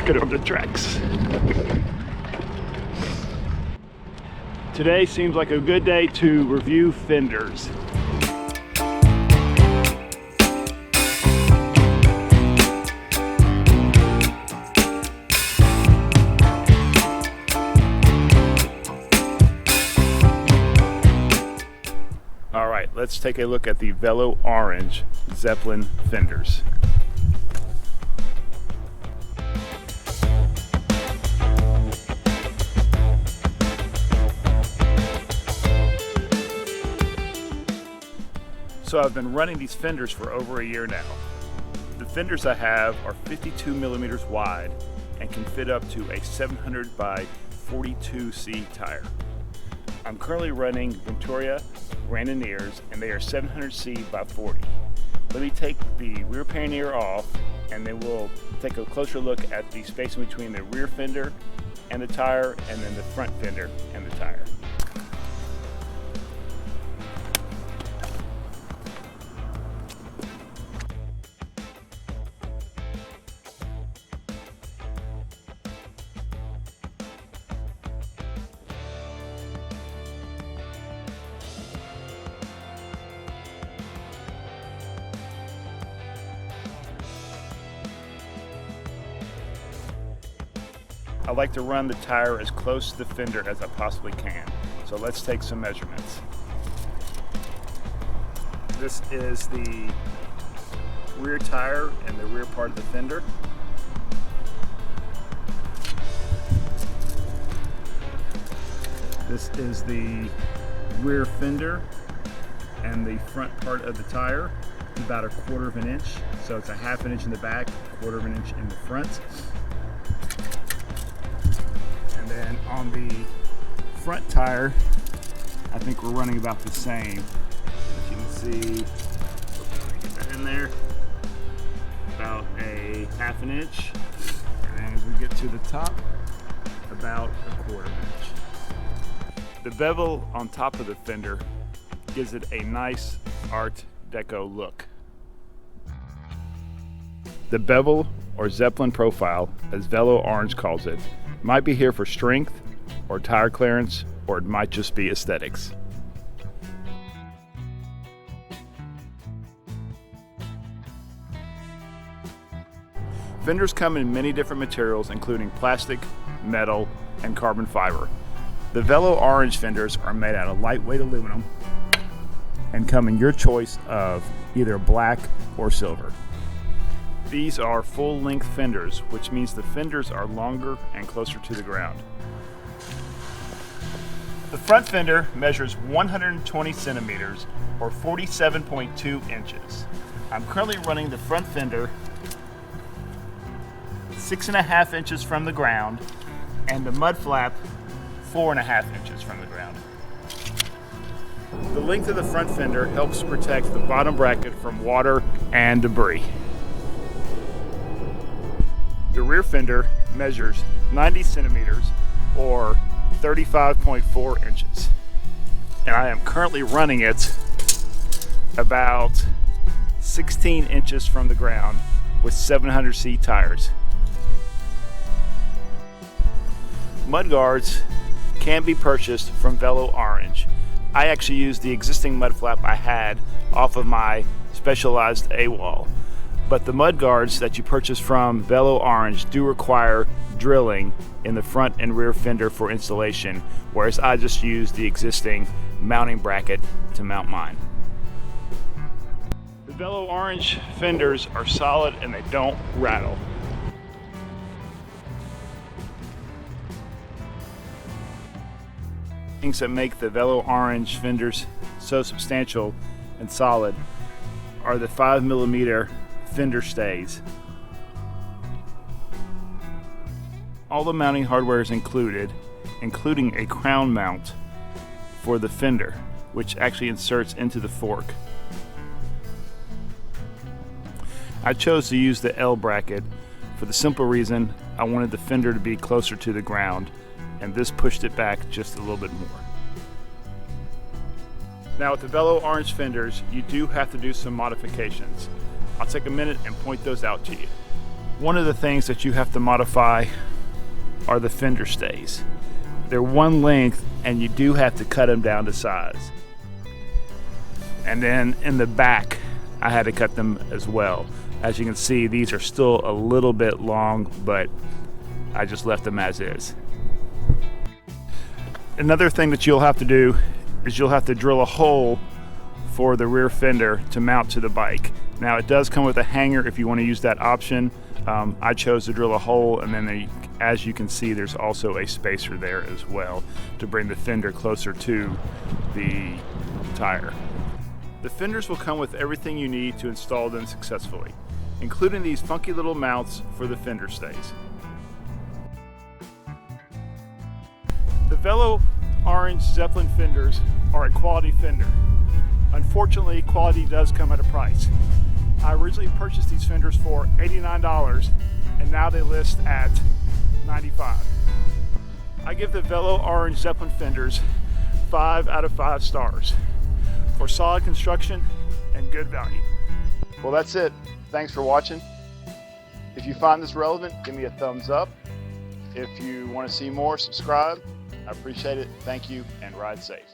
get on the tracks. Today seems like a good day to review Fenders. All right, let's take a look at the Velo Orange Zepplin Fenders. So I've been running these Fenders for over a year now. The Fenders I have are 52 millimeters wide and can fit up to a 700 by 42C tire. I'm currently running Venturia Randoneers, and they are 700C by 40. Let me take the rear pannier off, and then we'll take a closer look at the spacing between the rear fender and the tire, and then the front fender and the tire. I like to run the tire as close to the fender as I possibly can. So let's take some measurements. This is the rear tire and the rear part of the fender. This is the rear fender and the front part of the tire, about 1/4 of an inch. So it's a 1/2 inch in the back, 1/4 of an inch in the front. And then on the front tire, I think we're running about the same. As you can see, get that in there, about a 1/2 an inch. And then as we get to the top, about 1/4 inch. The bevel on top of the fender gives it a nice Art Deco look. The bevel, or Zeppelin profile, as Velo Orange calls it, might be here for strength or tire clearance, or it might just be aesthetics. Fenders come in many different materials, including plastic, metal, and carbon fiber. The Velo Orange fenders are made out of lightweight aluminum and come in your choice of either black or silver. These are full-length fenders, which means the fenders are longer and closer to the ground. The front fender measures 120 centimeters or 47.2 inches. I'm currently running the front fender 6.5 inches from the ground and the mud flap 4.5 inches from the ground. The length of the front fender helps protect the bottom bracket from water and debris. The rear fender measures 90 centimeters or 35.4 inches. And I am currently running it about 16 inches from the ground with 700C tires. Mud guards can be purchased from Velo Orange. I actually used the existing mud flap I had off of my specialized A-wall. But the mud guards that you purchase from Velo Orange do require drilling in the front and rear fender for installation, whereas I just used the existing mounting bracket to mount mine. The Velo Orange fenders are solid and they don't rattle. Things that make the Velo Orange fenders so substantial and solid are the 5mm fender stays. All the mounting hardware is included, including a crown mount for the fender, which actually inserts into the fork. I chose to use the L bracket for the simple reason I wanted the fender to be closer to the ground, and this pushed it back just a little bit more. Now with the Velo Orange fenders, you do have to do some modifications. I'll take a minute and point those out to you. One of the things that you have to modify are the fender stays. They're one length and you do have to cut them down to size. And then in the back, I had to cut them as well. As you can see, these are still a little bit long, but I just left them as is. Another thing that you'll have to do is you'll have to drill a hole for the rear fender to mount to the bike. Now it does come with a hanger if you want to use that option. I chose to drill a hole, and then as you can see, there's also a spacer there as well to bring the fender closer to the tire. The fenders will come with everything you need to install them successfully, including these funky little mounts for the fender stays. The Velo Orange Zepplin fenders are a quality fender. Unfortunately, quality does come at a price. I originally purchased these fenders for $89 and now they list at $95. I give the Velo Orange Zepplin fenders 5 out of 5 stars for solid construction and good value. Well, that's it. Thanks for watching. If you find this relevant, give me a thumbs up. If you want to see more, subscribe. I appreciate it. Thank you, and ride safe.